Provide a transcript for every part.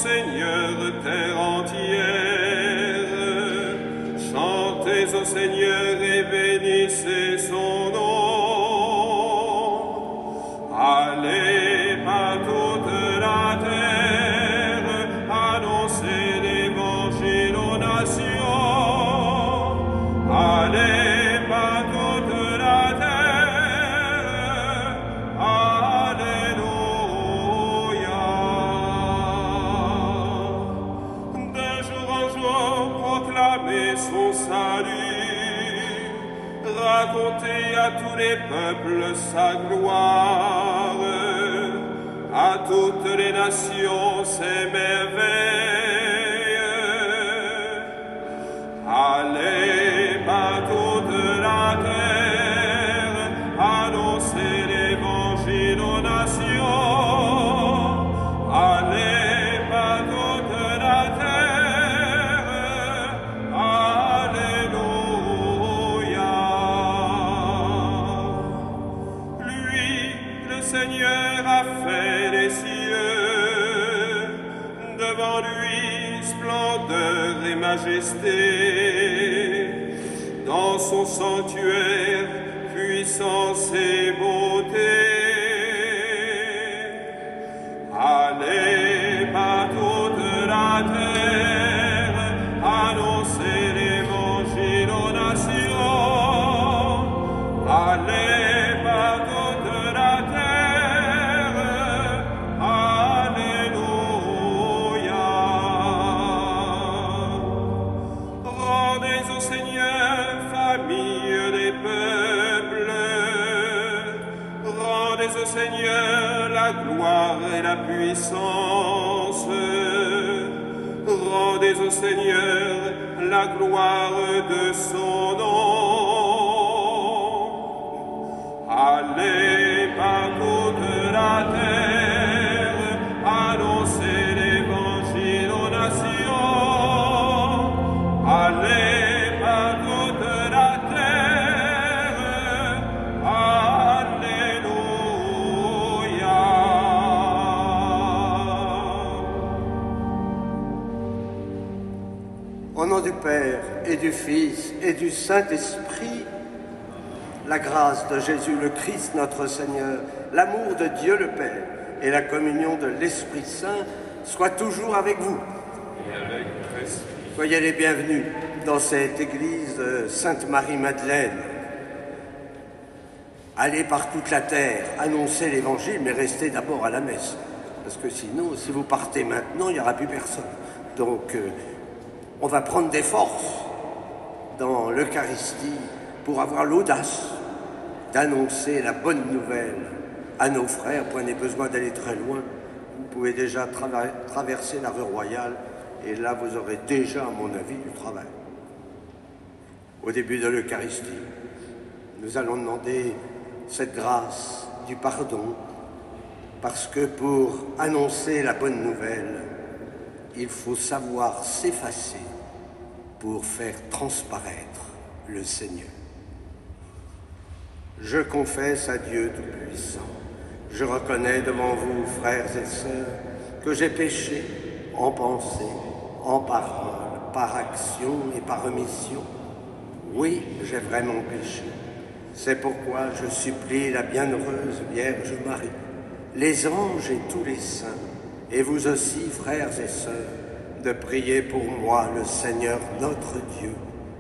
Seigneur, terre entière. Chantez au Seigneur et bénissez son nom. Allez par toute la terre, annoncez l'évangile aux nations. Allez par toute la terre, alléluia. De jour en jour, proclamez son salut, racontez à tous les peuples sa gloire, à toutes les nations ses merveilles. Allez par toute la terre, annoncez l'évangile aux nations. Allez par toute la terre, alléluia. Lui, le Seigneur, a fait les cieux, devant lui splendeur et majesté, dans son sanctuaire puissance et beauté. Allez par toute la terre, annoncez l'évangile aux nations. Allez par toute la terre, alléluia. Rendez au Seigneur, famille des peuples, rendez au Seigneur la gloire et la puissance. Rendez au Seigneur la gloire de son nom. Allez par toute la terre, annoncez l'évangile aux nations. Allez par toute la terre, alléluia. Au nom du Père et du Fils et du Saint-Esprit, la grâce de Jésus le Christ notre Seigneur, l'amour de Dieu le Père et la communion de l'Esprit Saint soient toujours avec vous. Et avec Christ. Soyez les bienvenus dans cette église Sainte-Marie-Madeleine. Allez par toute la terre, annoncez l'évangile, mais restez d'abord à la messe. Parce que sinon, si vous partez maintenant, il n'y aura plus personne. Donc, on va prendre des forces dans l'Eucharistie pour avoir l'audace d'annoncer la bonne nouvelle à nos frères. Point n'est besoin d'aller très loin. Vous pouvez déjà traverser la rue Royale et là, vous aurez déjà, à mon avis, du travail. Au début de l'Eucharistie, nous allons demander cette grâce du pardon parce que pour annoncer la bonne nouvelle, il faut savoir s'effacer pour faire transparaître le Seigneur. Je confesse à Dieu Tout-Puissant, je reconnais devant vous, frères et sœurs, que j'ai péché en pensée, en parole, par action et par omission. Oui, j'ai vraiment péché. C'est pourquoi je supplie la bienheureuse Vierge Marie, les anges et tous les saints, et vous aussi, frères et sœurs, de prier pour moi, le Seigneur notre Dieu,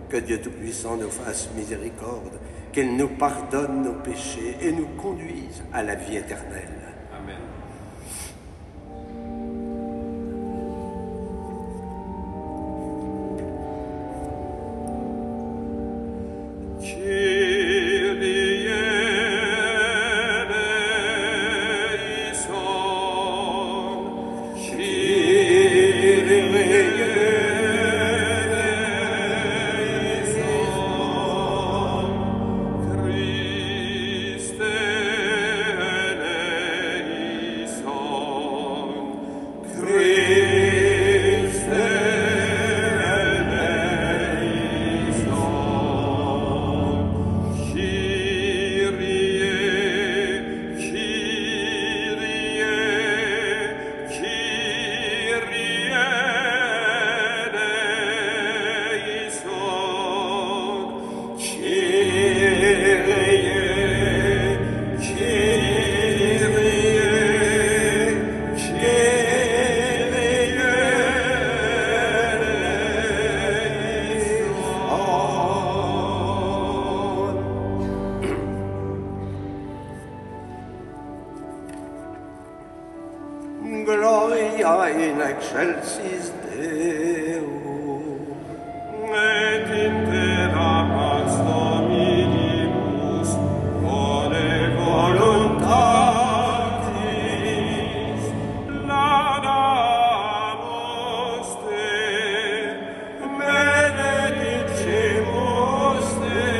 que Dieu Tout-Puissant nous fasse miséricorde, qu'il nous pardonne nos péchés et nous conduise à la vie éternelle. Amen. Christe in excelsis Deo. Et in terra pax Dominibus, vole voluntatis, laudamus te, benedicimus te,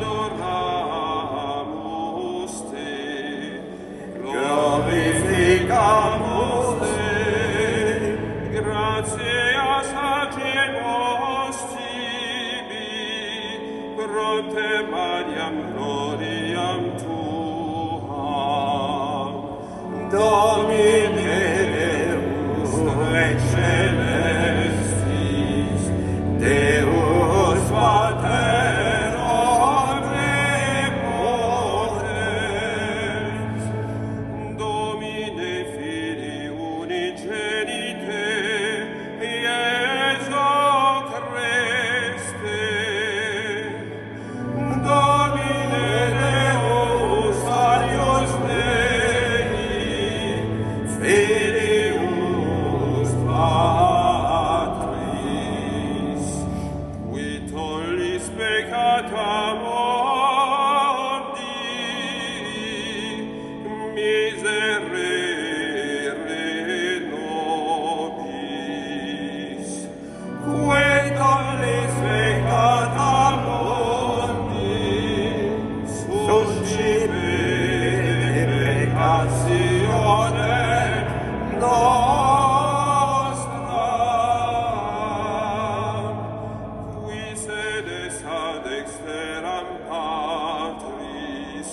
adoramus te, glorificamus te, gratias agemus tibi, prote Mariam gloriam tuam. Domine Deus Rex Celestis, Deus Pater omnipotens, Domine Filii unigenite, Iesu Christe, Domine Deus alius Dei, Filius Patris, qui tollis peccata mundi, miserere nobis, qui tollis peccata mundi, suscipe peccationem nostram, qui sedes ad exteram Patris,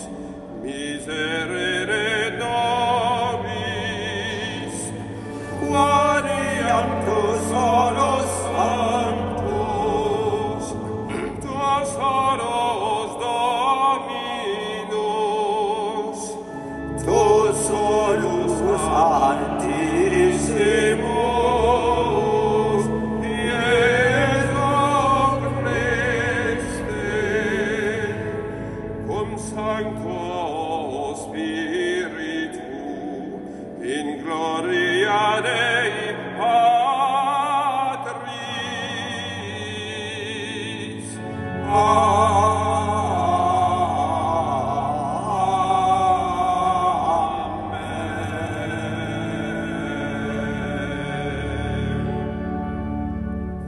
miserere nobis, quoniam tu solus sanctus, tu solus Dominus, tu solus Altissimus, Iesu Christe, cum Sancto Spiritu, in gloria Dei Patris.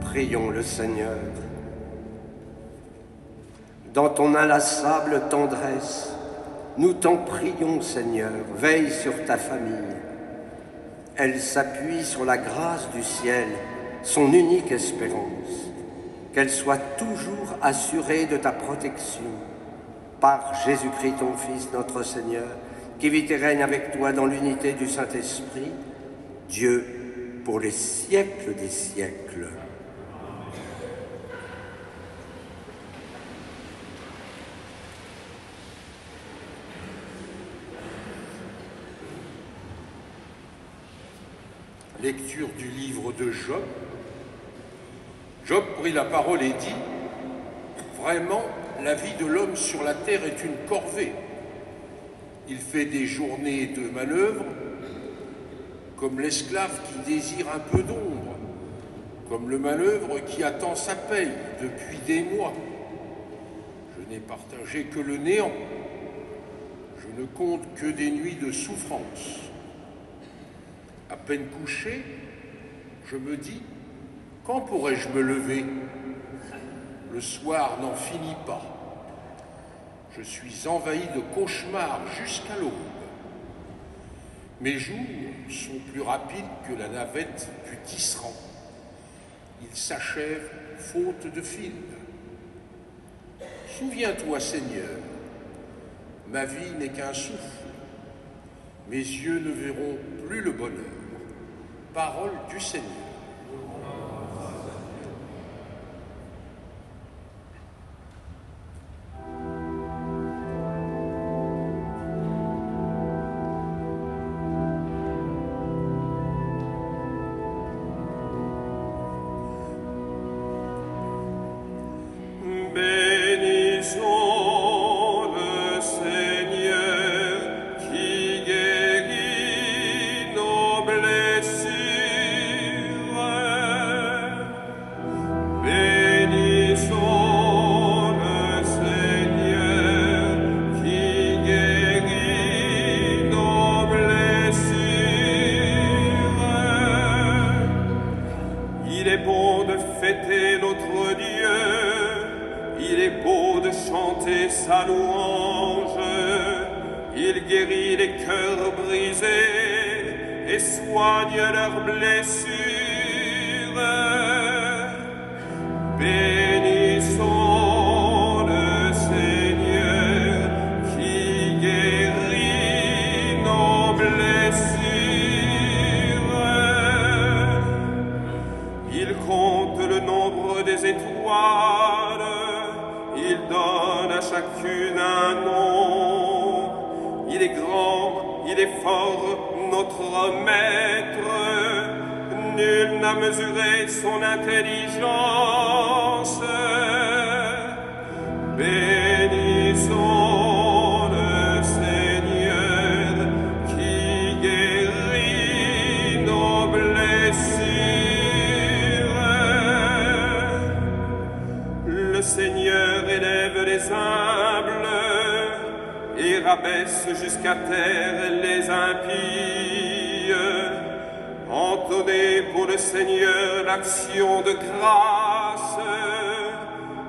Prions le Seigneur. Dans ton inlassable tendresse, nous t'en prions, Seigneur, veille sur ta famille. Elle s'appuie sur la grâce du ciel, son unique espérance. Qu'elle soit toujours assurée de ta protection. Par Jésus-Christ, ton Fils, notre Seigneur, qui vit et règne avec toi dans l'unité du Saint-Esprit, Dieu pour les siècles des siècles. Lecture du livre de Job. Job prit la parole et dit : vraiment, la vie de l'homme sur la terre est une corvée. Il fait des journées de manœuvre, comme l'esclave qui désire un peu d'ombre, comme le manœuvre qui attend sa paye depuis des mois. Je n'ai partagé que le néant. Je ne compte que des nuits de souffrance. À peine couché, je me dis : quand pourrais-je me lever ? Le soir n'en finit pas. Je suis envahi de cauchemars jusqu'à l'aube. Mes jours sont plus rapides que la navette du tisserand. Ils s'achèvent faute de fil. Souviens-toi, Seigneur, ma vie n'est qu'un souffle. Mes yeux ne verront plus le bonheur. Parole du Seigneur. Bénissons le Seigneur qui guérit. Bénissons le Seigneur qui guérit nos blessures. Il est bon de fêter notre Dieu, il est beau de chanter sa louange. Il guérit les cœurs brisés et soigne leurs blessures. Bénissons le Seigneur qui guérit nos blessures. Il compte le nombre des étoiles, il donne à chacune un nom. Il est grand, il est fort, notre maître. Nul n'a mesuré son intelligence. Bénissons le Seigneur qui guérit nos blessures. Le Seigneur élève les humbles et rabaisse jusqu'à terre les impies. Entonnez pour le Seigneur l'action de grâce.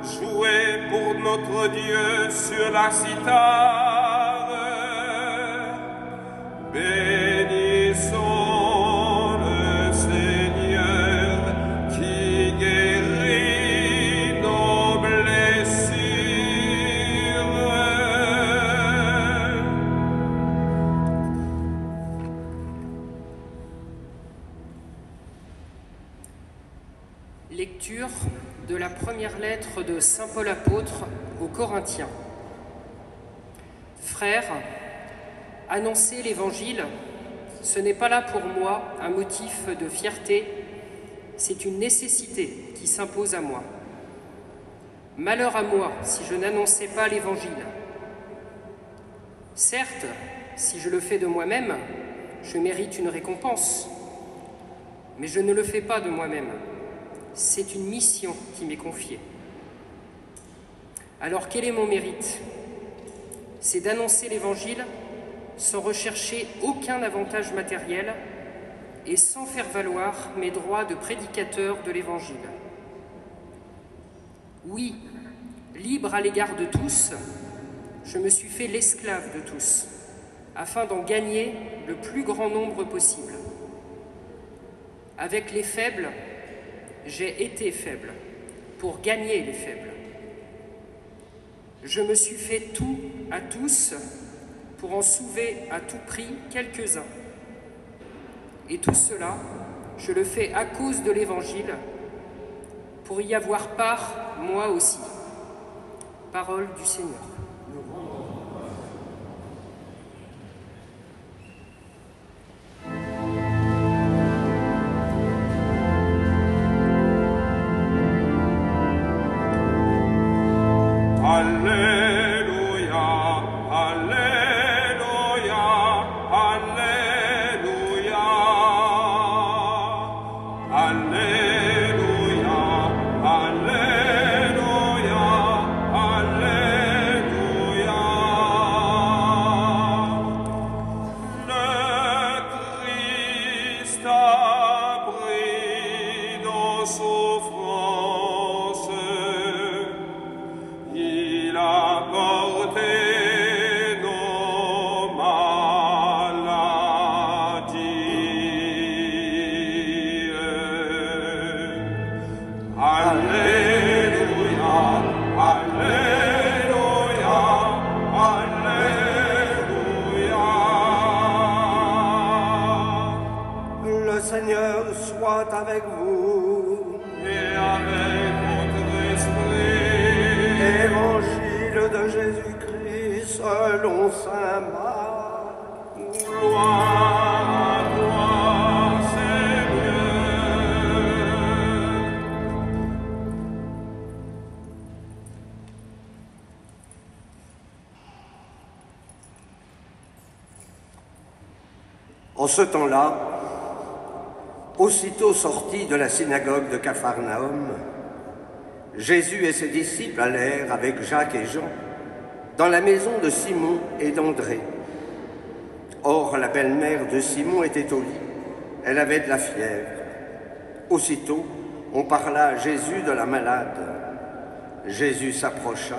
Jouez pour notre Dieu sur la cithare. Bénissons le Seigneur qui guérit nos blessures. Lecture de la première lettre de saint Paul apôtre aux Corinthiens. Frères, annoncer l'Évangile, ce n'est pas là pour moi un motif de fierté, c'est une nécessité qui s'impose à moi. Malheur à moi si je n'annonçais pas l'Évangile. Certes, si je le fais de moi-même, je mérite une récompense, mais je ne le fais pas de moi-même. C'est une mission qui m'est confiée. Alors quel est mon mérite? C'est d'annoncer l'Évangile sans rechercher aucun avantage matériel et sans faire valoir mes droits de prédicateur de l'Évangile. Oui, libre à l'égard de tous, je me suis fait l'esclave de tous, afin d'en gagner le plus grand nombre possible. Avec les faibles, j'ai été faible pour gagner les faibles. Je me suis fait tout à tous pour en sauver à tout prix quelques-uns. Et tout cela, je le fais à cause de l'Évangile, pour y avoir part, moi aussi. Parole du Seigneur. Avec vous et avec votre esprit. Évangile de Jésus-Christ selon saint Marc. Gloire à toi, Seigneur. En ce temps-là, aussitôt sortis de la synagogue de Capharnaüm, Jésus et ses disciples allèrent avec Jacques et Jean dans la maison de Simon et d'André. Or, la belle-mère de Simon était au lit. Elle avait de la fièvre. Aussitôt, on parla à Jésus de la malade. Jésus s'approcha,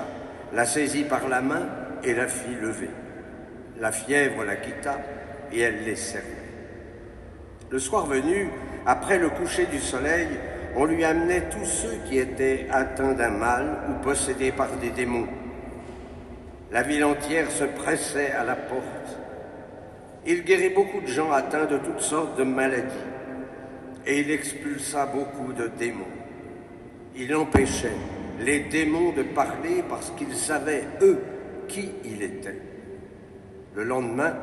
la saisit par la main et la fit lever. La fièvre la quitta et elle les servit. Le soir venu, après le coucher du soleil, on lui amenait tous ceux qui étaient atteints d'un mal ou possédés par des démons. La ville entière se pressait à la porte. Il guérit beaucoup de gens atteints de toutes sortes de maladies et il expulsa beaucoup de démons. Il empêchait les démons de parler parce qu'ils savaient, eux, qui il était. Le lendemain,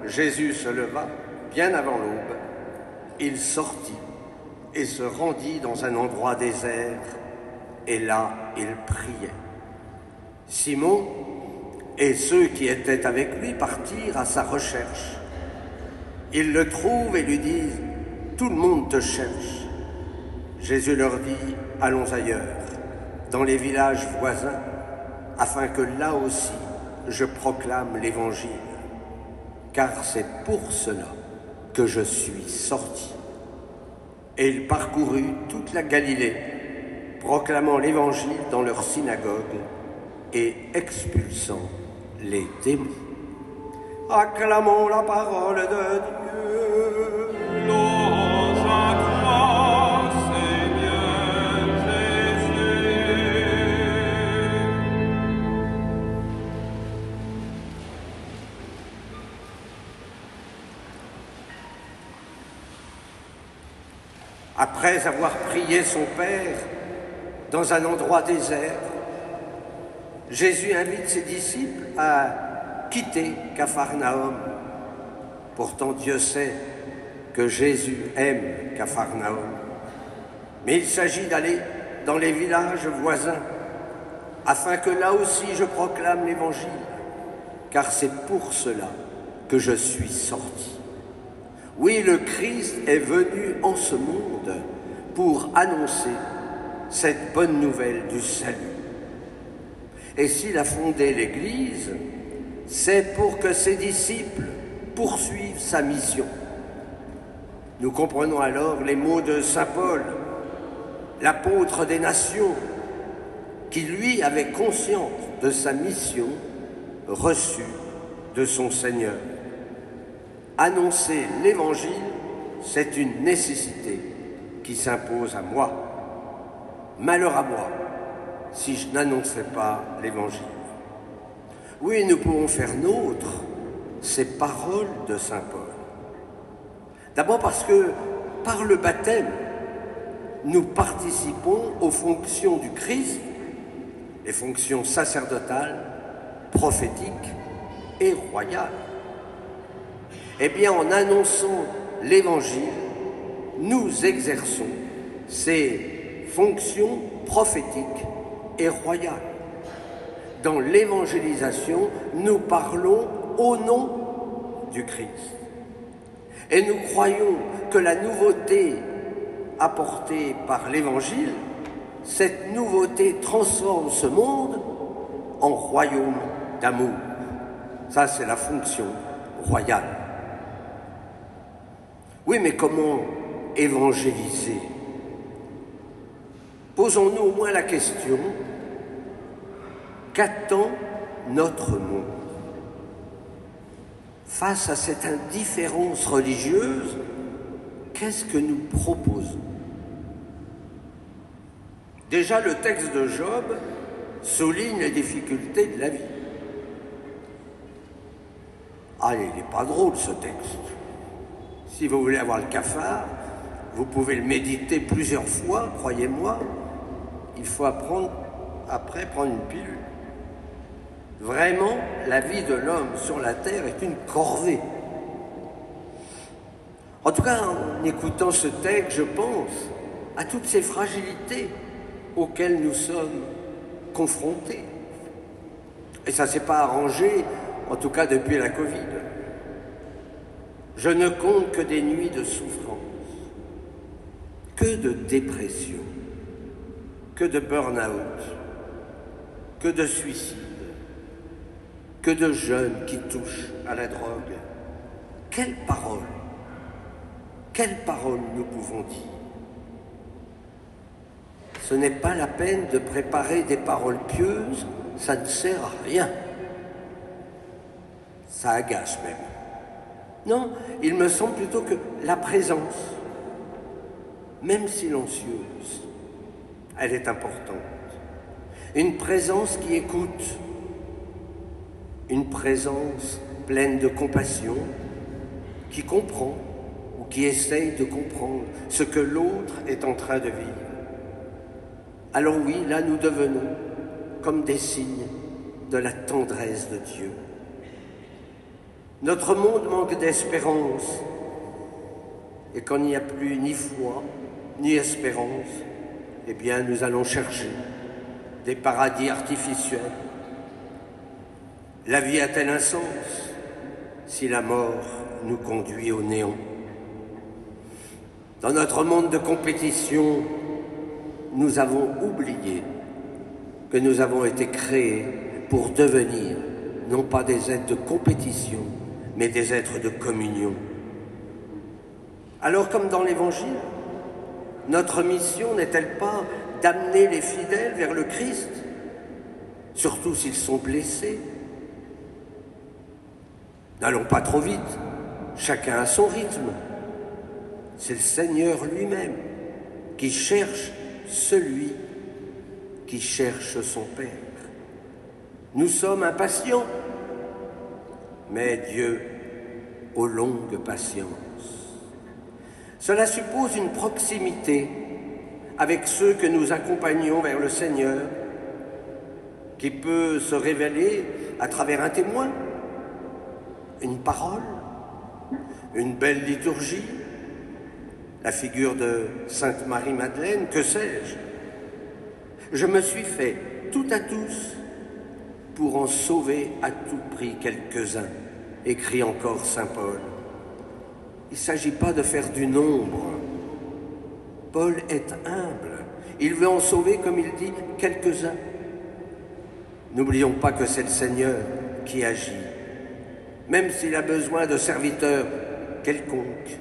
Jésus se leva, bien avant l'aube. Il sortit et se rendit dans un endroit désert, et là, il priait. Simon et ceux qui étaient avec lui partirent à sa recherche. Ils le trouvent et lui disent « Tout le monde te cherche ». Jésus leur dit « Allons ailleurs, dans les villages voisins, afin que là aussi je proclame l'Évangile, car c'est pour cela que je suis sorti. » Et il parcourut toute la Galilée, proclamant l'Évangile dans leurs synagogues et expulsant les démons. Acclamons la parole de Dieu. Louange à toi, Seigneur Jésus. Après avoir prié son Père dans un endroit désert, Jésus invite ses disciples à quitter Capharnaüm. Pourtant, Dieu sait que Jésus aime Capharnaüm. Mais il s'agit d'aller dans les villages voisins, afin que là aussi je proclame l'Évangile, car c'est pour cela que je suis sorti. Oui, le Christ est venu en ce monde pour annoncer cette bonne nouvelle du salut. Et s'il a fondé l'Église, c'est pour que ses disciples poursuivent sa mission. Nous comprenons alors les mots de saint Paul, l'apôtre des nations, qui lui avait conscience de sa mission reçue de son Seigneur. Annoncer l'Évangile, c'est une nécessité qui s'impose à moi. Malheur à moi si je n'annonçais pas l'Évangile. Oui, nous pouvons faire nôtre ces paroles de saint Paul. D'abord parce que, par le baptême, nous participons aux fonctions du Christ, les fonctions sacerdotales, prophétiques et royales. Eh bien, en annonçant l'Évangile, nous exerçons ces fonctions prophétiques et royales. Dans l'évangélisation, nous parlons au nom du Christ. Et nous croyons que la nouveauté apportée par l'Évangile, cette nouveauté transforme ce monde en royaume d'amour. Ça, c'est la fonction royale. Oui, mais comment évangéliser? Posons-nous au moins la question, qu'attend notre monde? Face à cette indifférence religieuse, qu'est-ce que nous proposons? Déjà, le texte de Job souligne les difficultés de la vie. Ah, il n'est pas drôle ce texte. Si vous voulez avoir le cafard, vous pouvez le méditer plusieurs fois, croyez-moi. Il faut après prendre une pilule. Vraiment, la vie de l'homme sur la terre est une corvée. En tout cas, en écoutant ce texte, je pense à toutes ces fragilités auxquelles nous sommes confrontés. Et ça ne s'est pas arrangé, en tout cas depuis la Covid. Je ne compte que des nuits de souffrance, que de dépression, que de burn-out, que de suicides, que de jeunes qui touchent à la drogue. Quelle parole nous pouvons dire? Ce n'est pas la peine de préparer des paroles pieuses, ça ne sert à rien. Ça agace même. Non, il me semble plutôt que la présence, même silencieuse, elle est importante. Une présence qui écoute, une présence pleine de compassion, qui comprend ou qui essaye de comprendre ce que l'autre est en train de vivre. Alors oui, là nous devenons comme des signes de la tendresse de Dieu. Notre monde manque d'espérance, et quand il n'y a plus ni foi, ni espérance, eh bien nous allons chercher des paradis artificiels. La vie a-t-elle un sens si la mort nous conduit au néant? Dans notre monde de compétition, nous avons oublié que nous avons été créés pour devenir non pas des êtres de compétition, mais des êtres de communion. Alors, comme dans l'Évangile, notre mission n'est-elle pas d'amener les fidèles vers le Christ, surtout s'ils sont blessés? N'allons pas trop vite, chacun a son rythme. C'est le Seigneur lui-même qui cherche celui qui cherche son Père. Nous sommes impatients, mais Dieu aux longues patiences. Cela suppose une proximité avec ceux que nous accompagnons vers le Seigneur, qui peut se révéler à travers un témoin, une parole, une belle liturgie, la figure de Sainte Marie-Madeleine, que sais-je. Je me suis fait tout à tous pour en sauver à tout prix quelques-uns, écrit encore saint Paul. Il ne s'agit pas de faire du nombre. Paul est humble. Il veut en sauver, comme il dit, quelques-uns. N'oublions pas que c'est le Seigneur qui agit, même s'il a besoin de serviteurs quelconques.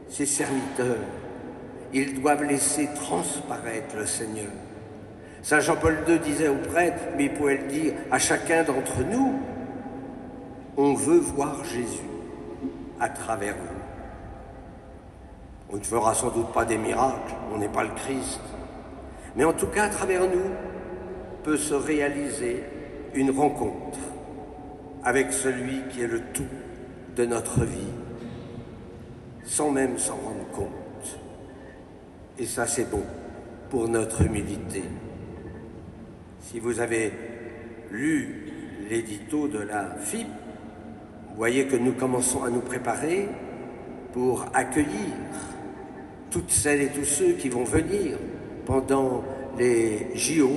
Ces serviteurs, ils doivent laisser transparaître le Seigneur. Saint Jean-Paul II disait aux prêtres, mais il pouvait le dire à chacun d'entre nous, on veut voir Jésus à travers vous. On ne fera sans doute pas des miracles, on n'est pas le Christ, mais en tout cas à travers nous peut se réaliser une rencontre avec celui qui est le tout de notre vie, sans même s'en rendre compte. Et ça, c'est bon pour notre humilité. Si vous avez lu l'édito de la FIP, vous voyez que nous commençons à nous préparer pour accueillir toutes celles et tous ceux qui vont venir pendant les JO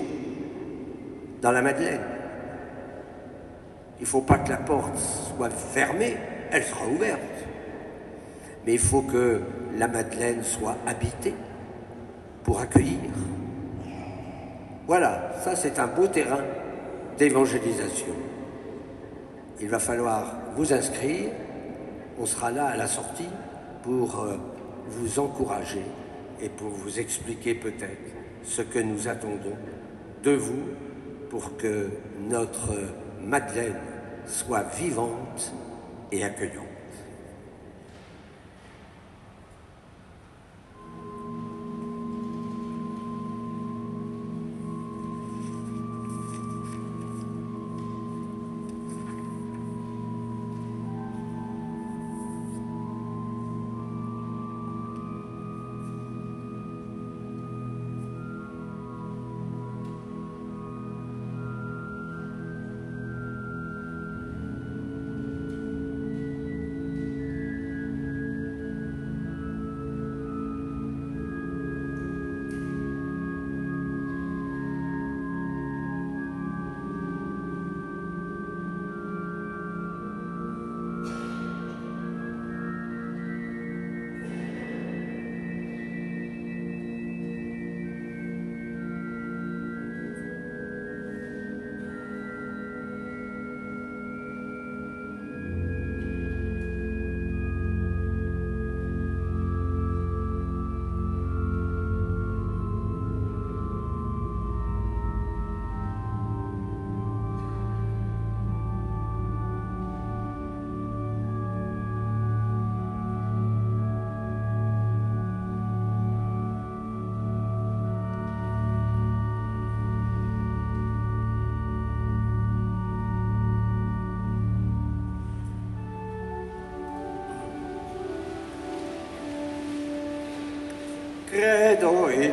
dans la Madeleine. Il ne faut pas que la porte soit fermée, elle sera ouverte. Mais il faut que la Madeleine soit habitée pour accueillir. Voilà, ça c'est un beau terrain d'évangélisation. Il va falloir vous inscrire, on sera là à la sortie pour vous encourager et pour vous expliquer peut-être ce que nous attendons de vous pour que notre Madeleine soit vivante et accueillante.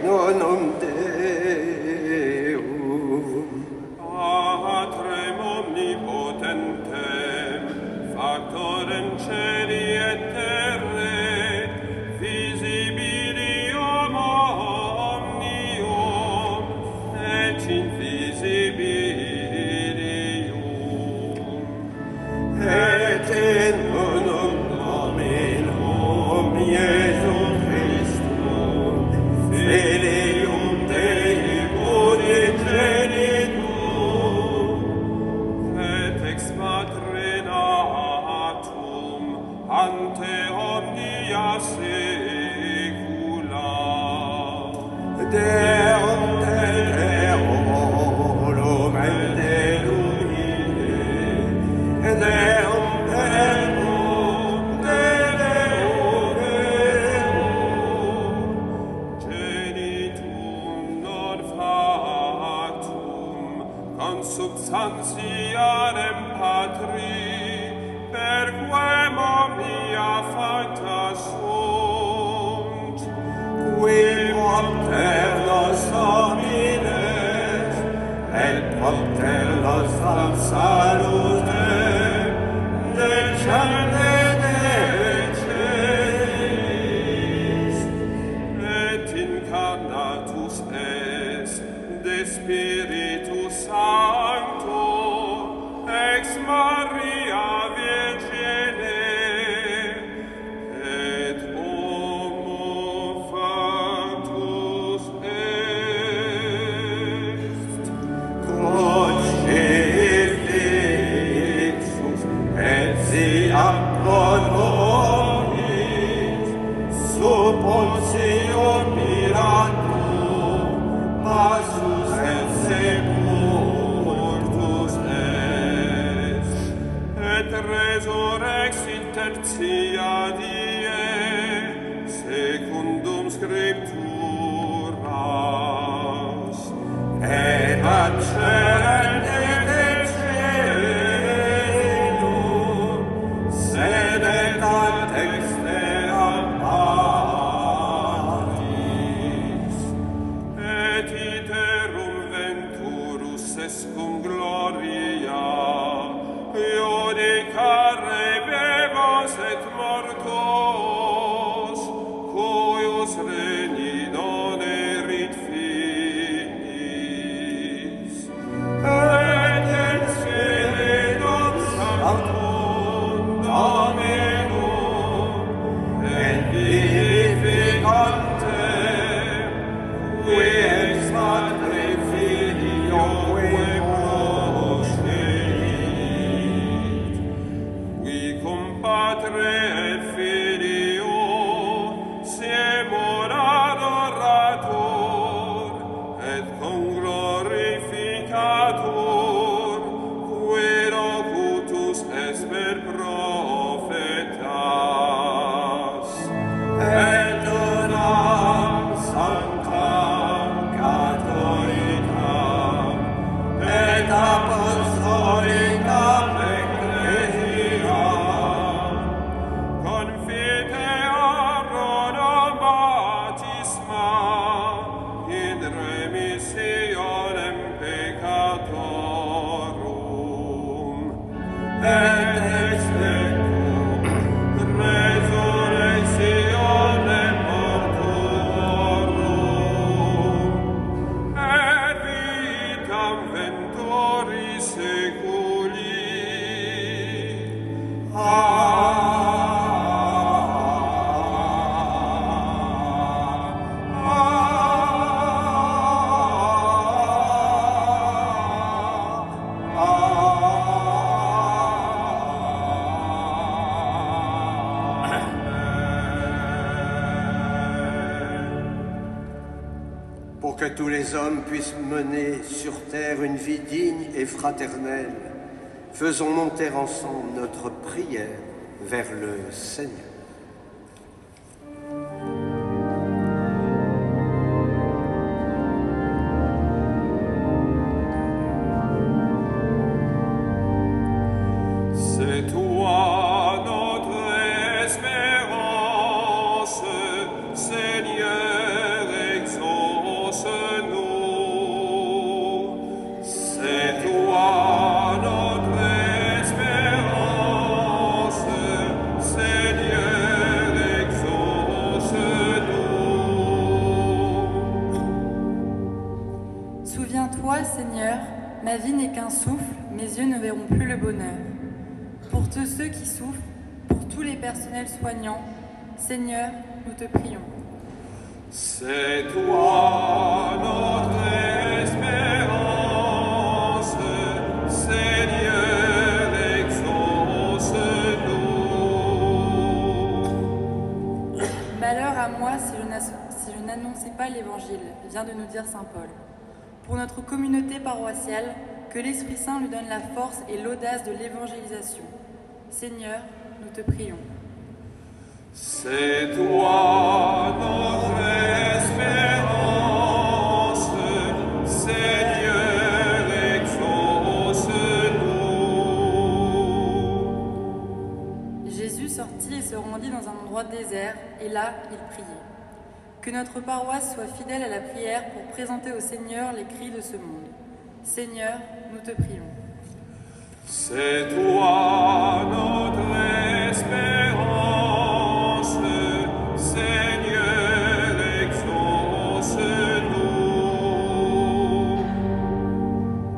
nonum Deum. Patrem omnipotentem, factorem celi et terrae, visibilium omnium, et invisibilium. Et in unum Dominum Iesum Christum, Filium Dei unigenitum, Et ex Patre natum, ante omnia saecula. Deum Deum et Deum Ide, Deum Deum Genitum non factum, consubstantiarem Patri, perquem omnia facta sunt, qui propter nos homines, et propter nostram salutem, decende deceis, et incarnatus est de Spiritus Sancto, ex Maria Virgine, et homo factus est. crucifixus et siam pro nobis, sub Pontium Pilatum, passus et sepultus est. Et resurrexit tertia die, secundum Scripturas, Et accende decelum, sedet ad exteram partis. et iterum venturus est cum gloria, iudicare vivos et mortos, cuius regni non erit finis. Et in Spiritum Sanctum Dominum, et vivificantem, qui ex Patre Filioque progenit, Qui cum Patre et Filio semur adorator, et cum glorificator, qui locutus est per prophetas. et unam sanctam catholicam, et apostolicam ecclesiam, Confitearono baptisma in remissionem peccatorum, et expectum resurrectionem mortuorum, et vitam ventori seculi. Pour que tous les hommes puissent mener sur terre une vie digne et fraternelle, faisons monter ensemble notre prière vers le Seigneur. C'est toi notre espérance, Seigneur, exauce. Souviens-toi, Seigneur, ma vie n'est qu'un souffle, mes yeux ne verront plus le bonheur. Pour tous ceux qui souffrent, pour tous les personnels soignants, Seigneur, nous te prions. C'est toi notre espérance, Seigneur, exauce-nous. Malheur à moi si je n'annonçais pas l'Évangile, vient de nous dire saint Paul. Pour notre communauté paroissiale, que l'Esprit Saint lui donne la force et l'audace de l'évangélisation. Seigneur, nous te prions. C'est toi notre espérance, Seigneur, exauce-nous. Jésus sortit et se rendit dans un endroit désert, et là, il priait. Que notre paroisse soit fidèle à la prière pour présenter au Seigneur les cris de ce monde. Seigneur, nous te prions. C'est toi notre espérance, Seigneur, exauce-nous.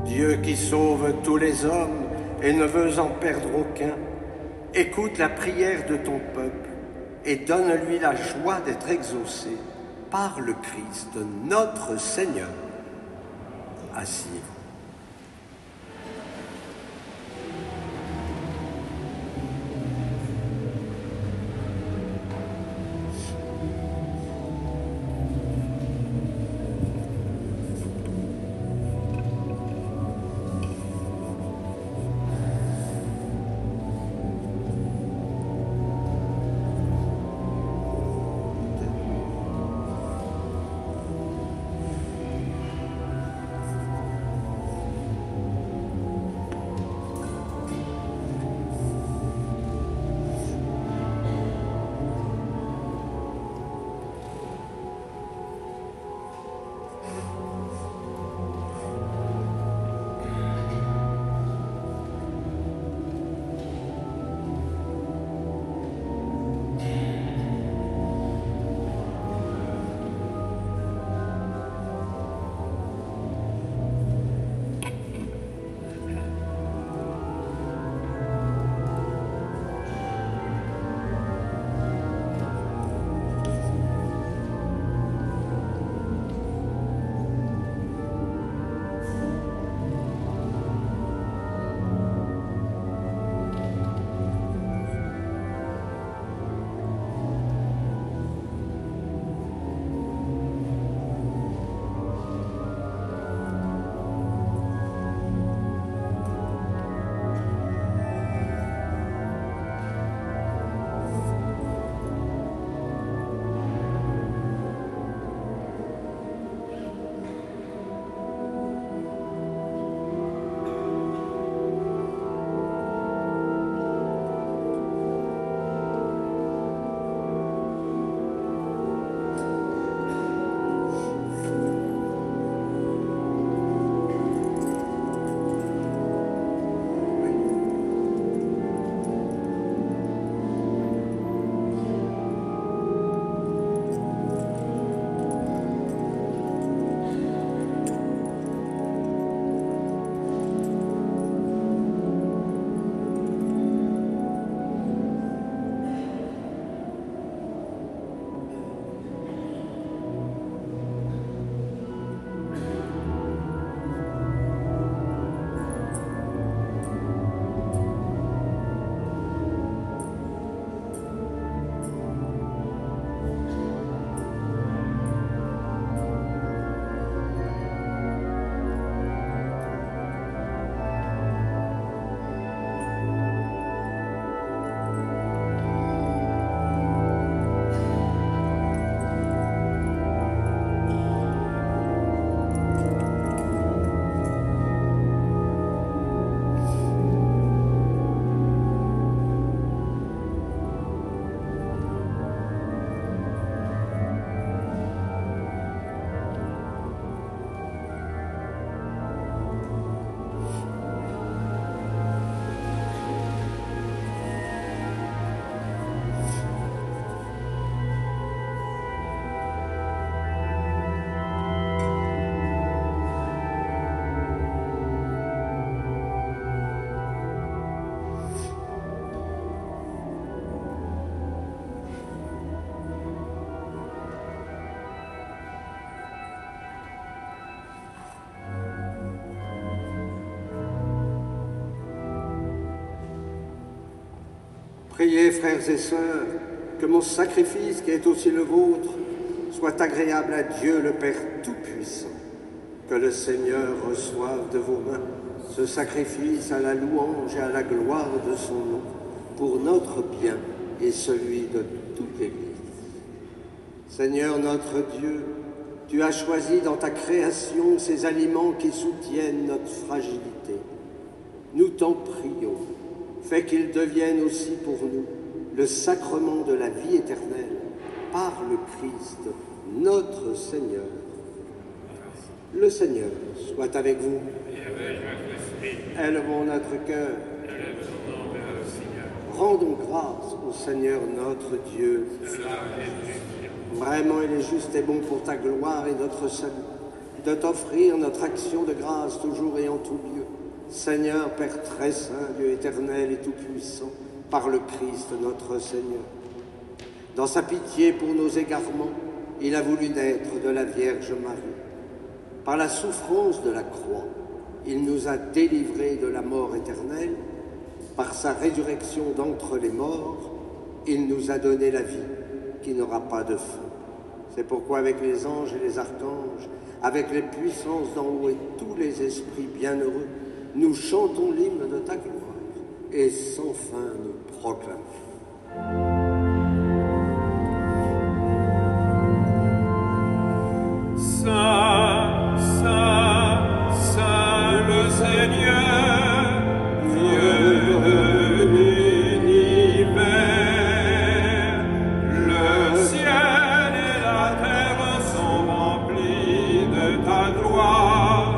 Dieu qui sauve tous les hommes et ne veut en perdre aucun, écoute la prière de ton peuple et donne-lui la joie d'être exaucé par le Christ, notre Seigneur. Asseyez-vous. Priez, frères et sœurs, que mon sacrifice, qui est aussi le vôtre, soit agréable à Dieu le Père Tout-Puissant. Que le Seigneur reçoive de vos mains ce sacrifice à la louange et à la gloire de son nom, pour notre bien et celui de toute l'Église. Seigneur notre Dieu, tu as choisi dans ta création ces aliments qui soutiennent notre fragilité. Nous t'en prions, fais qu'ils deviennent aussi pour nous le sacrement de la vie éternelle par le Christ, notre Seigneur. Le Seigneur soit avec vous. Élevons notre cœur. Rendons grâce au Seigneur notre Dieu. Vraiment, il est juste et bon pour ta gloire et notre salut, de t'offrir notre action de grâce toujours et en tout lieu. Seigneur, Père très saint, Dieu éternel et tout-puissant, par le Christ notre Seigneur. Dans sa pitié pour nos égarements, il a voulu naître de la Vierge Marie. Par la souffrance de la croix, il nous a délivrés de la mort éternelle. Par sa résurrection d'entre les morts, il nous a donné la vie qui n'aura pas de fin. C'est pourquoi avec les anges et les archanges, avec les puissances d'en haut et tous les esprits bienheureux, nous chantons l'hymne de ta gloire et sans fin nous proclamons. Saint, Saint, Saint le Seigneur, Dieu de l'univers, le ciel et la terre sont remplis de ta gloire.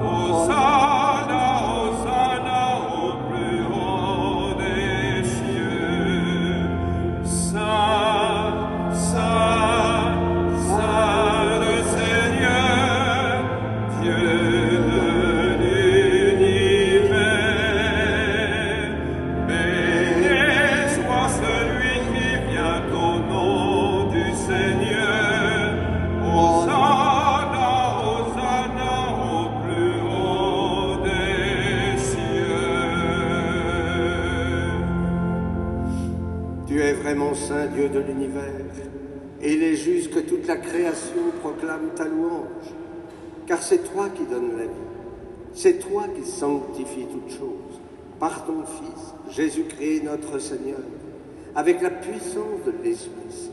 Hosanna, Hosanna au plus haut des cieux. Saint, Saint, Saint le Seigneur, Dieu de l'univers. Béni soit celui qui vient au nom du Seigneur. Hosanna, Hosanna au plus haut des cieux. Tu es vraiment saint Dieu de l'univers, et il est juste que toute la création proclame ta louange, car c'est toi qui donnes la vie, c'est toi qui sanctifies toutes choses, par ton Fils, Jésus-Christ notre Seigneur, avec la puissance de l'Esprit Saint.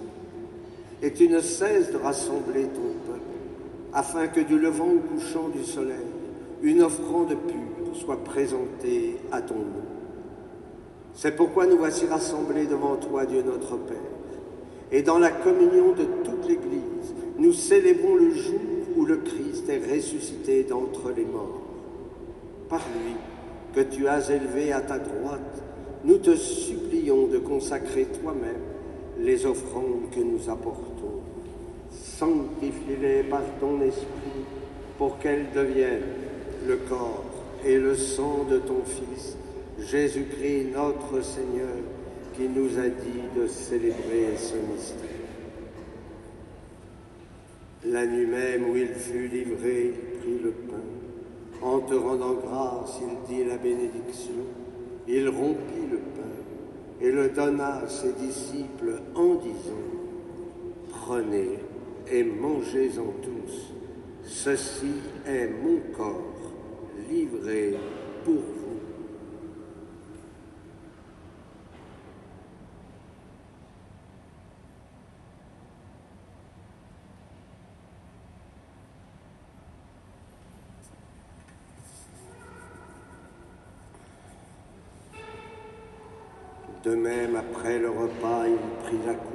Et tu ne cesses de rassembler ton peuple, afin que du levant au couchant du soleil, une offrande pure soit présentée à ton nom. C'est pourquoi nous voici rassemblés devant toi, Dieu notre Père, et dans la communion de toute l'Église, nous célébrons le jour où le Christ est ressuscité d'entre les morts. Par lui, que tu as élevé à ta droite, nous te supplions de consacrer toi-même les offrandes que nous apportons. Sanctifie-les par ton esprit pour qu'elles deviennent le corps et le sang de ton Fils, Jésus-Christ notre Seigneur, qui nous a dit de célébrer ce mystère. La nuit même où il fut livré, il prit le pain. En te rendant grâce, il dit la bénédiction. Il rompit le pain et le donna à ses disciples en disant : Prenez et mangez-en tous. Ceci est mon corps livré pour vous. De même, après le repas, il prit la coupe.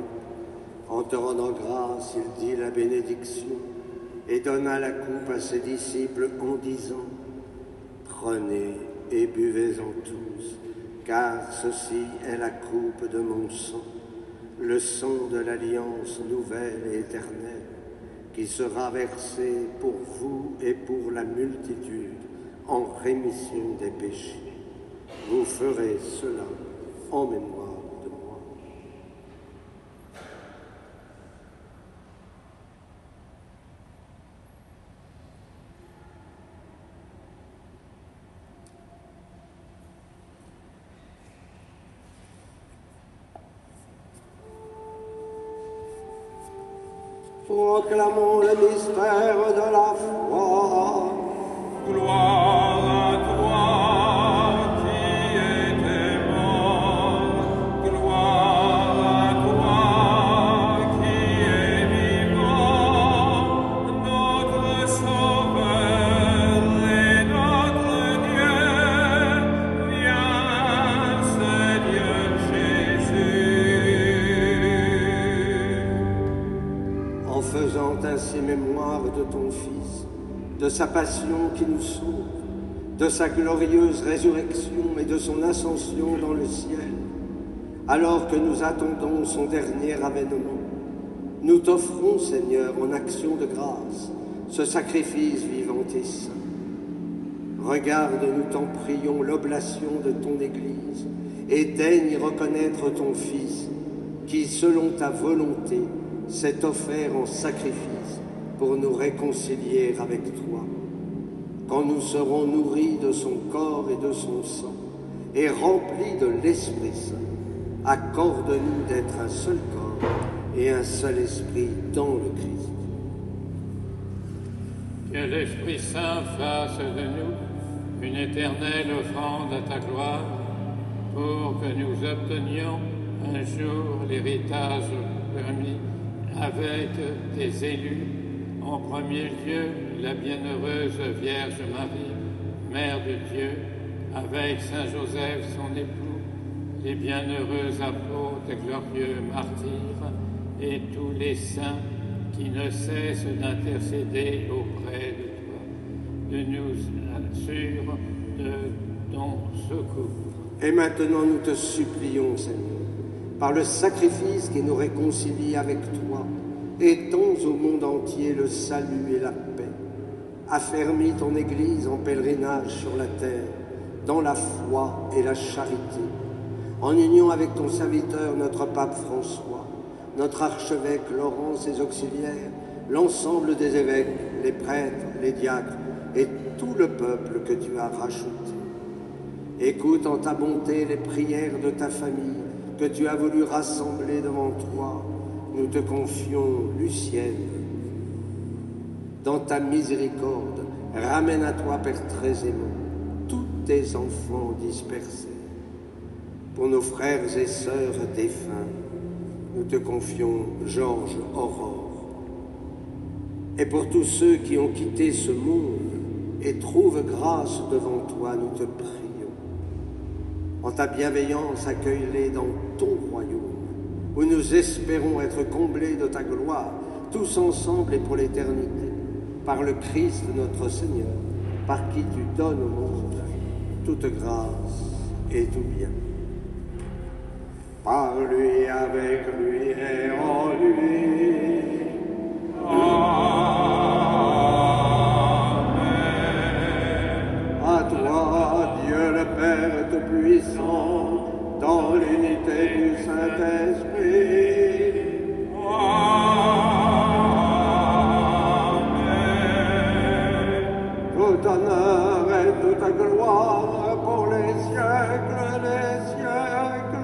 En te rendant grâce, il dit la bénédiction et donna la coupe à ses disciples en disant : Prenez et buvez-en tous, car ceci est la coupe de mon sang, le sang de l'alliance nouvelle et éternelle, qui sera versé pour vous et pour la multitude en rémission des péchés. Vous ferez cela en mémoire de moi. Proclamons le mystère de la foi. Gloire à toi qui étais mort, gloire à toi qui es vivant, notre Sauveur et notre Dieu, viens Seigneur Jésus. En faisant ainsi mémoire de ton Fils, de sa passion qui nous sauve, de sa glorieuse résurrection et de son ascension dans le ciel, alors que nous attendons son dernier avènement, nous t'offrons, Seigneur, en action de grâce, ce sacrifice vivant et saint. Regarde, nous t'en prions, l'oblation de ton Église, et daigne reconnaître ton Fils, qui, selon ta volonté, s'est offert en sacrifice pour nous réconcilier avec toi. Quand nous serons nourris de son corps et de son sang, et remplis de l'Esprit Saint, accorde-nous d'être un seul corps et un seul esprit dans le Christ. Que l'Esprit Saint fasse de nous une éternelle offrande à ta gloire, pour que nous obtenions un jour l'héritage permis avec tes élus, en premier lieu la bienheureuse Vierge Marie, Mère de Dieu, avec Saint Joseph son époux, les bienheureux apôtres et glorieux martyrs, et tous les saints qui ne cessent d'intercéder auprès de toi, de nous assurer de ton secours. Et maintenant nous te supplions, Seigneur, par le sacrifice qui nous réconcilie avec toi, étends au monde entier le salut et la paix. Affermis ton Église en pèlerinage sur la terre, dans la foi et la charité, en union avec ton serviteur, notre pape François, notre archevêque Laurent, ses auxiliaires, l'ensemble des évêques, les prêtres, les diacres et tout le peuple que tu as racheté. Écoute en ta bonté les prières de ta famille que tu as voulu rassembler devant toi. Nous te confions Lucienne. Dans ta miséricorde, ramène à toi, Père très aimant, tous tes enfants dispersés. Pour nos frères et sœurs défunts, nous te confions Georges Aurore. Et pour tous ceux qui ont quitté ce monde et trouvent grâce devant toi, nous te prions. En ta bienveillance, accueille-les dans ton royaume, où nous espérons être comblés de ta gloire, tous ensemble et pour l'éternité, par le Christ notre Seigneur, par qui tu donnes au monde toute grâce et tout bien. Par lui, avec lui et en lui. À toi, Dieu le Père Tout-Puissant, dans l'unité du Saint-Esprit. Tout honneur et toute gloire pour les siècles des siècles.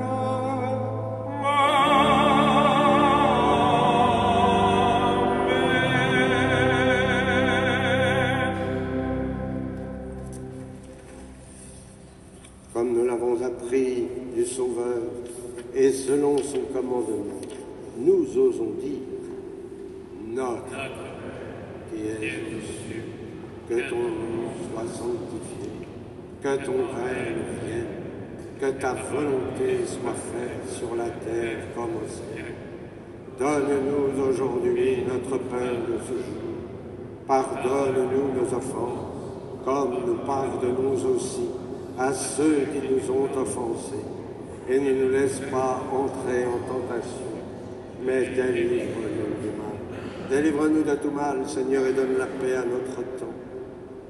Comme nous l'avons appris du Sauveur et selon son commandement, nous osons dire: Notre Père qui es aux cieux, que ton nom soit sanctifié, que ton règne vienne, que ta volonté soit faite sur la terre comme au ciel. Donne-nous aujourd'hui notre pain de ce jour. Pardonne-nous nos offenses, comme nous pardonnons aussi à ceux qui nous ont offensés. Et ne nous laisse pas entrer en tentation, mais délivre-nous du mal. Délivre-nous de tout mal, Seigneur, et donne la paix à notre temps.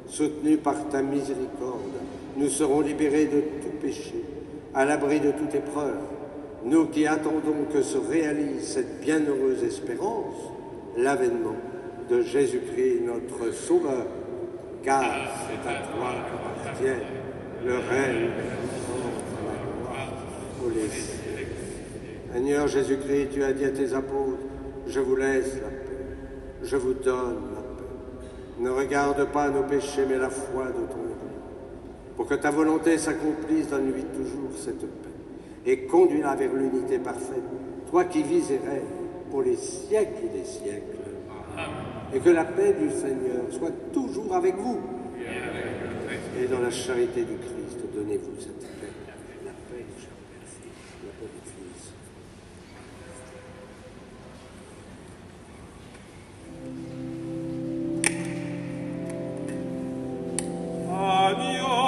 Soutenus par ta miséricorde, nous serons libérés de tout péché, à l'abri de toute épreuve. Nous qui attendons que se réalise cette bienheureuse espérance, l'avènement de Jésus-Christ, notre Sauveur. Car c'est à toi qu'appartient le règne, la gloire, pour les siècles. Seigneur Jésus-Christ, tu as dit à tes apôtres: je vous laisse la paix, je vous donne ma paix. Ne regarde pas nos péchés, mais la foi de ton Dieu. Pour que ta volonté s'accomplisse, donne-lui toujours cette paix. Et conduis-la vers l'unité parfaite, toi qui vis et règnes pour les siècles des siècles. Et que la paix du Seigneur soit toujours avec vous. Et dans la charité du Christ, donnez-vous cette paix. La paix du Saint-Père, la paix du Fils. Agneau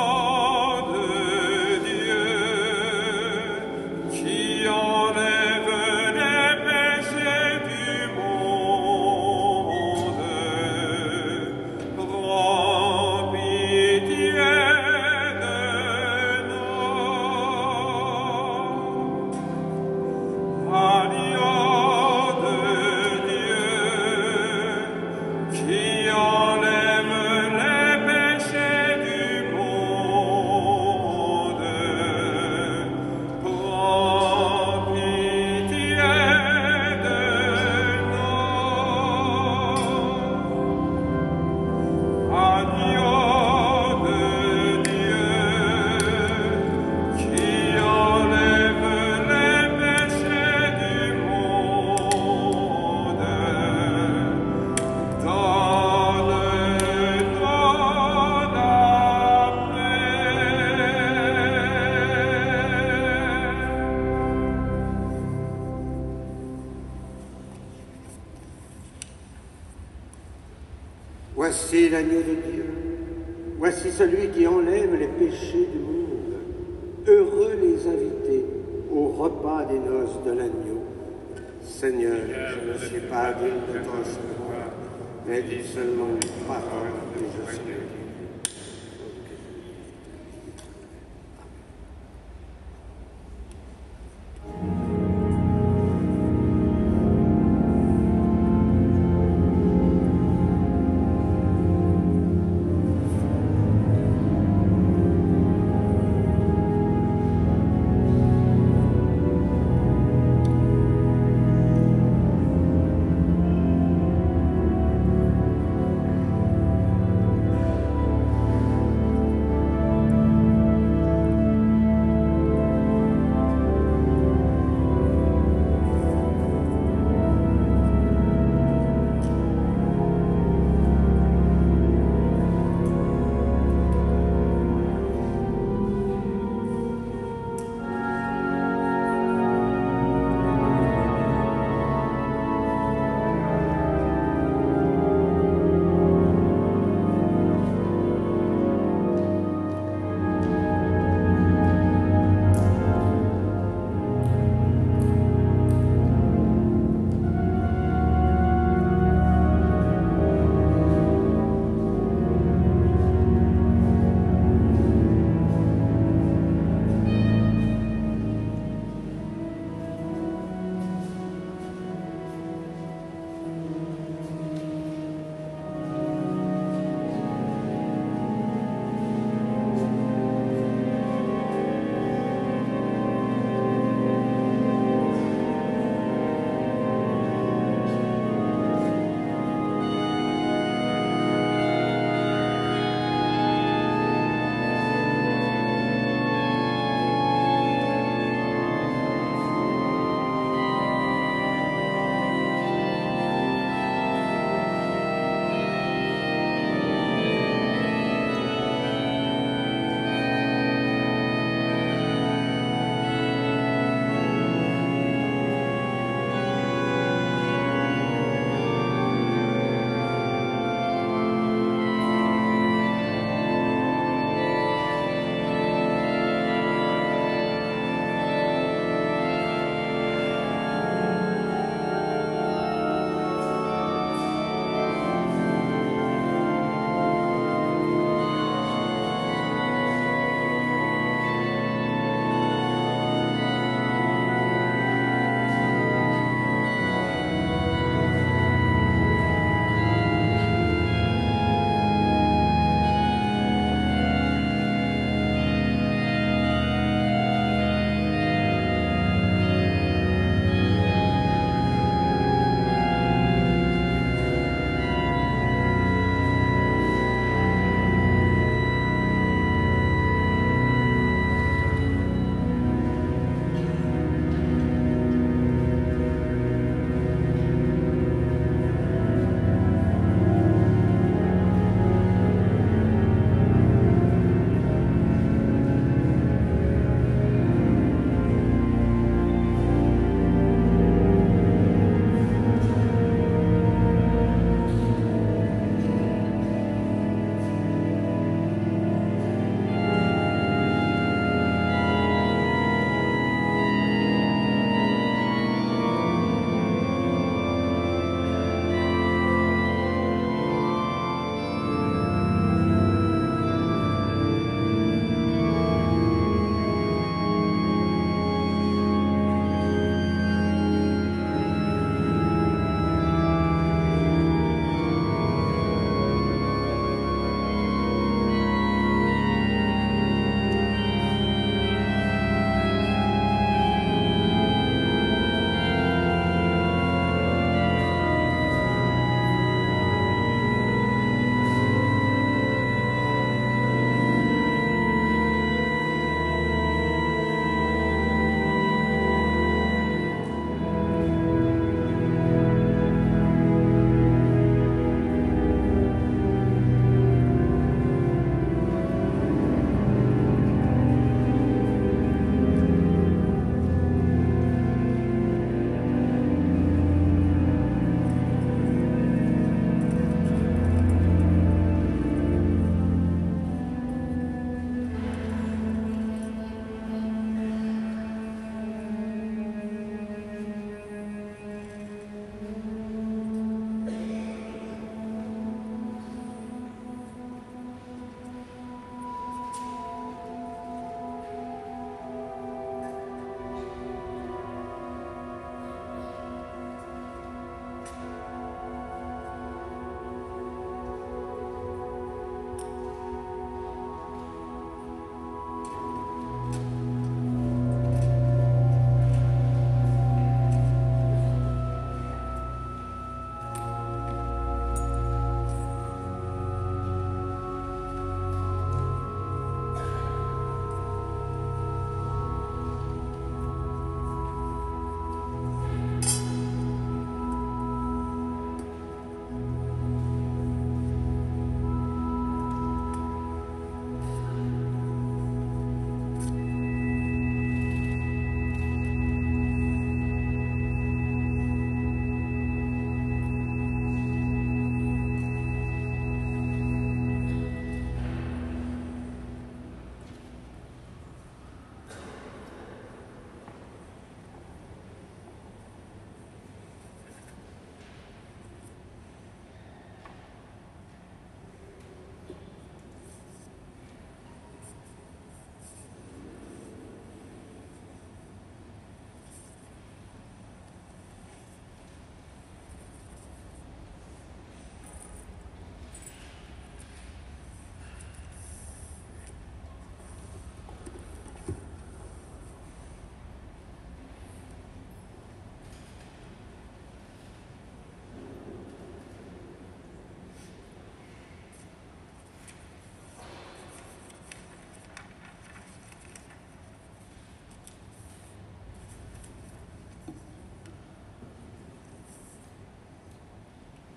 de Dieu, qui enlève les péchés du monde, prends pitié de nous. Agneau de Dieu, qui enlève les péchés du monde, prends pitié de nous. Agneau de Dieu, qui enlève les péchés du monde, donne-nous la paix. Voici l'agneau de Dieu. Voici celui qui enlève les péchés du monde. Heureux les invités au repas des noces de l'agneau. Seigneur, je ne suis pas digne de ton recevoir, mais dis seulement une parole et je serai guéri.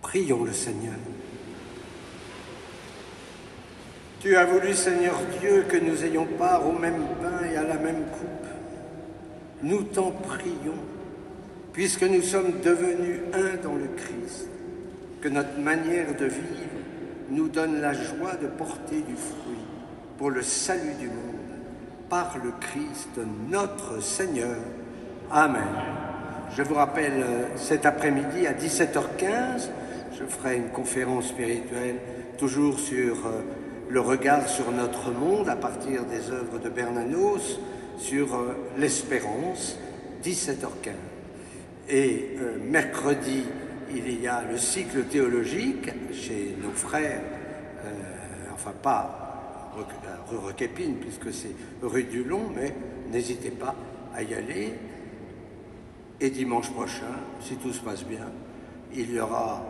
Prions le Seigneur. Tu as voulu, Seigneur Dieu, que nous ayons part au même pain et à la même coupe. Nous t'en prions, puisque nous sommes devenus un dans le Christ, que notre manière de vivre nous donne la joie de porter du fruit pour le salut du monde, par le Christ notre Seigneur. Amen. Je vous rappelle, cet après-midi à 17h15, je ferai une conférence spirituelle, toujours sur le regard sur notre monde, à partir des œuvres de Bernanos, sur l'espérance, 17h15. Et mercredi, il y a le cycle théologique chez nos frères, enfin pas rue Requépine, puisque c'est rue du Long, mais n'hésitez pas à y aller. Et dimanche prochain, si tout se passe bien, il y aura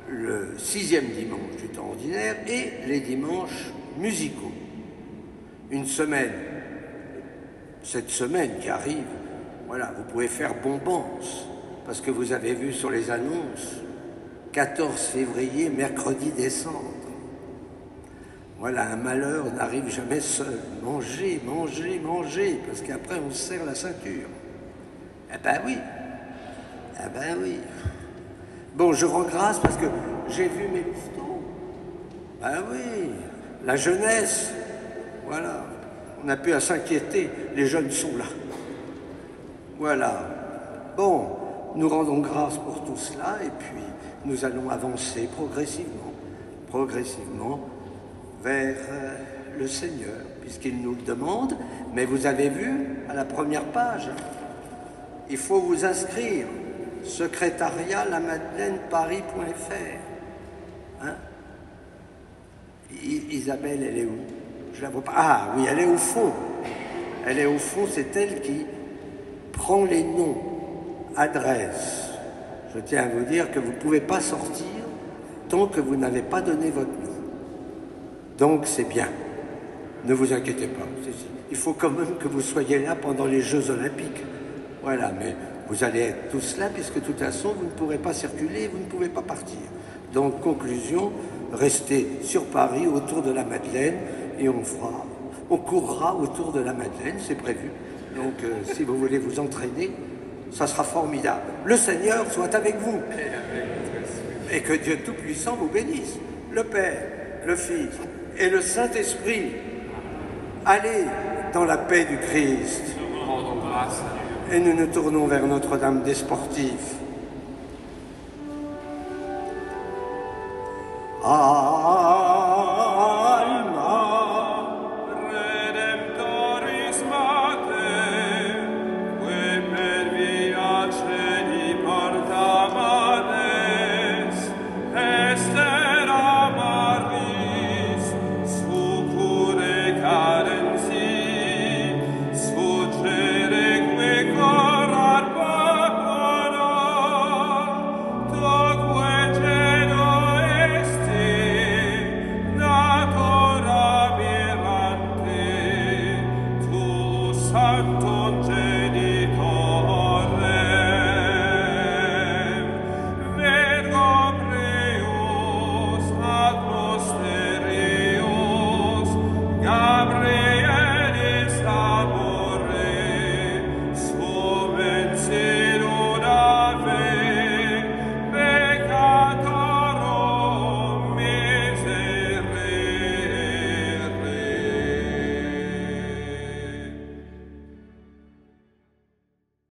le 6e dimanche du temps ordinaire et les dimanches musicaux. Une semaine, cette semaine qui arrive, voilà, vous pouvez faire bombance, parce que vous avez vu sur les annonces, 14 février, mercredi décembre. Voilà, un malheur n'arrive jamais seul. Mangez, mangez, mangez, parce qu'après on se serre la ceinture. Eh ben oui, eh ben oui. Bon, je rends grâce parce que j'ai vu mes photos. Ben oui, la jeunesse, voilà. On n'a plus à s'inquiéter, les jeunes sont là. Voilà. Bon, nous rendons grâce pour tout cela et puis nous allons avancer progressivement vers le Seigneur, puisqu'il nous le demande. Mais vous avez vu à la première page, il faut vous inscrire. Secrétariat lamadeleine-paris.fr. Hein? Isabelle, elle est où? Je la vois pas. Ah oui, elle est au fond. Elle est au fond, c'est elle qui prend les noms, adresses. Je tiens à vous dire que vous ne pouvez pas sortir tant que vous n'avez pas donné votre nom. Donc c'est bien. Ne vous inquiétez pas. Il faut quand même que vous soyez là pendant les Jeux Olympiques. Voilà, mais vous allez être tous là, puisque de toute façon, vous ne pourrez pas circuler, vous ne pouvez pas partir. Donc, conclusion, restez sur Paris, autour de la Madeleine, et on courra autour de la Madeleine, c'est prévu. Donc, si vous voulez vous entraîner, ça sera formidable. Le Seigneur soit avec vous. Et que Dieu Tout-Puissant vous bénisse. Le Père, le Fils et le Saint-Esprit. Allez dans la paix du Christ. Et nous nous tournons vers Notre-Dame des Sportifs. Ah.